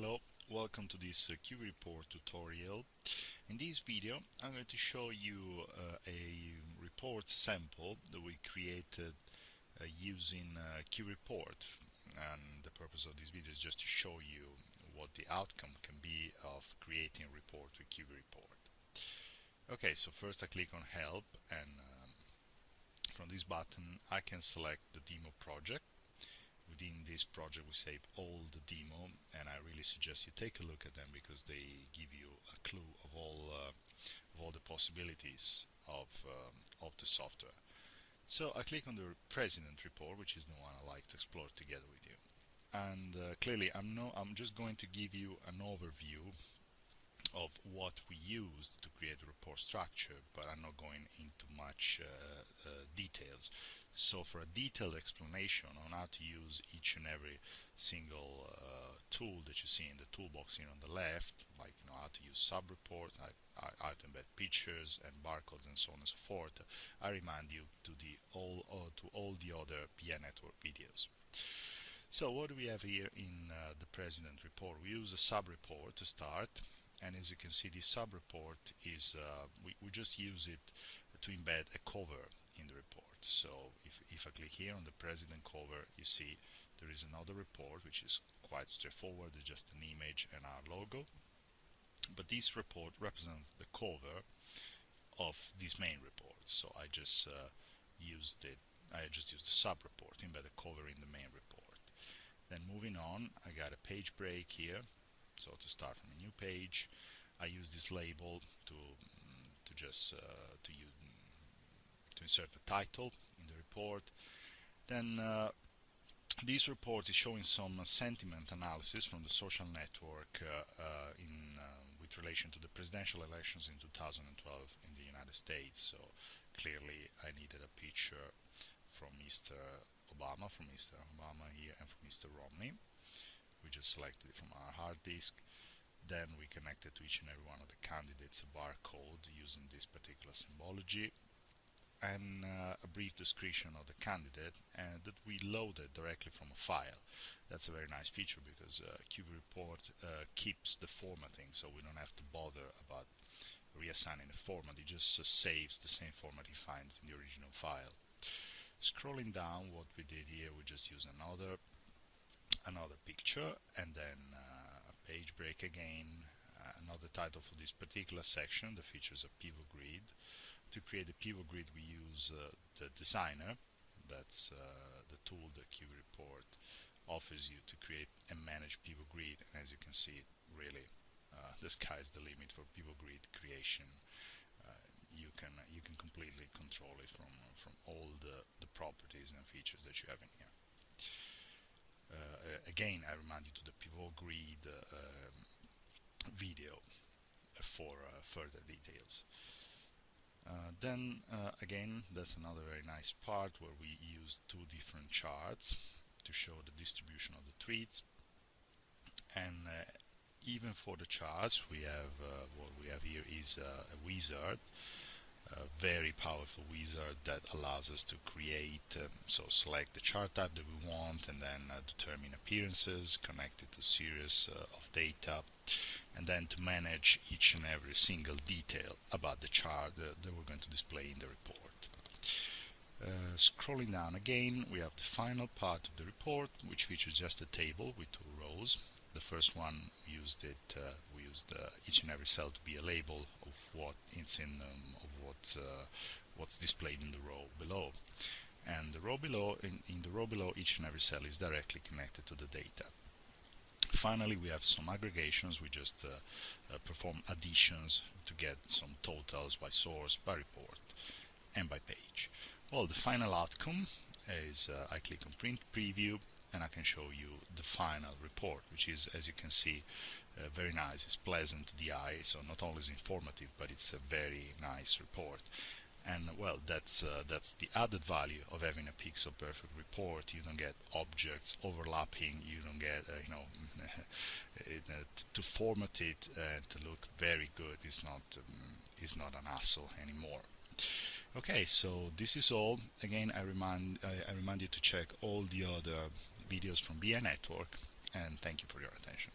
Hello, welcome to this QB report tutorial. In this video I'm going to show you a report sample that we created using QB report, and the purpose of this video is just to show you what the outcome can be of creating a report with QB report. Okay, so first I click on help, and from this button I can select the demo project. Within this project we save all the demo, and I really suggest you take a look at them because they give you a clue of all the possibilities of the software. So I click on the president report, which is the one I like to explore together with you. And clearly I'm just going to give you an overview of what we used to create the report structure, but I'm not going into much details. So for a detailed explanation on how to use each and every single tool that you see in the toolbox here on the left, like how to use sub-reports, how to embed pictures and barcodes and so on and so forth, I remind you to all the other BI network videos. So what do we have here in the president report? We use a sub-report to start, and as you can see, this sub-report is we just use it to embed a cover in the report. So if I click here on the president cover, you see there is another report which is quite straightforward. It's just an image and our logo, but this report represents the cover of this main report. So I just used the sub-report, embed a cover in the main report. Then moving on, I got a page break here. So to start from a new page, I use this label to insert the title in the report. Then this report is showing some sentiment analysis from the social network with relation to the presidential elections in 2012 in the United States. So clearly I needed a picture from Mr. Obama here, and from Mr. Romney. We just selected it from our hard disk. Then we connected to each and every one of the candidates a barcode using this particular symbology, and a brief description of the candidate, and that we loaded directly from a file. That's a very nice feature because QB report keeps the formatting, so we don't have to bother about reassigning the format. It just saves the same format it finds in the original file. Scrolling down, what we did here, we just use another picture, and then a page break again, another title for this particular section, the features of pivot grid. To create a pivot grid we use the designer. That's the tool that QB report offers you to create and manage pivot grid, and as you can see, really the sky's the limit for pivot grid creation. You can completely control it from all the properties and features that you have in here. Again, I remind you to the pivot grid video for further details. Then again, that's another very nice part where we use two different charts to show the distribution of the tweets. And even for the charts, we have what we have here is a wizard, a very powerful wizard that allows us to create, so select the chart type that we want, and then determine appearances, connect it to series of data, and then to manage each and every single detail about the chart that we're going to display in the report. Scrolling down again, we have the final part of the report, which features just a table with two rows. The first one, we used each and every cell to be a label of what it's in, what's displayed in the row below. And the row below, in the row below, each and every cell is directly connected to the data. Finally, we have some aggregations. We just perform additions to get some totals by source, by report, and by page. Well, the final outcome is I click on print preview, and I can show you the final report, which is, as you can see, very nice. It's pleasant to the eye, so not only is informative, but it's a very nice report. And well, that's the added value of having a pixel perfect report. You don't get objects overlapping. You don't get to format it to look very good. It's not an hassle anymore. Okay, so this is all. Again, I remind you to check all the other videos from BI Network, and thank you for your attention.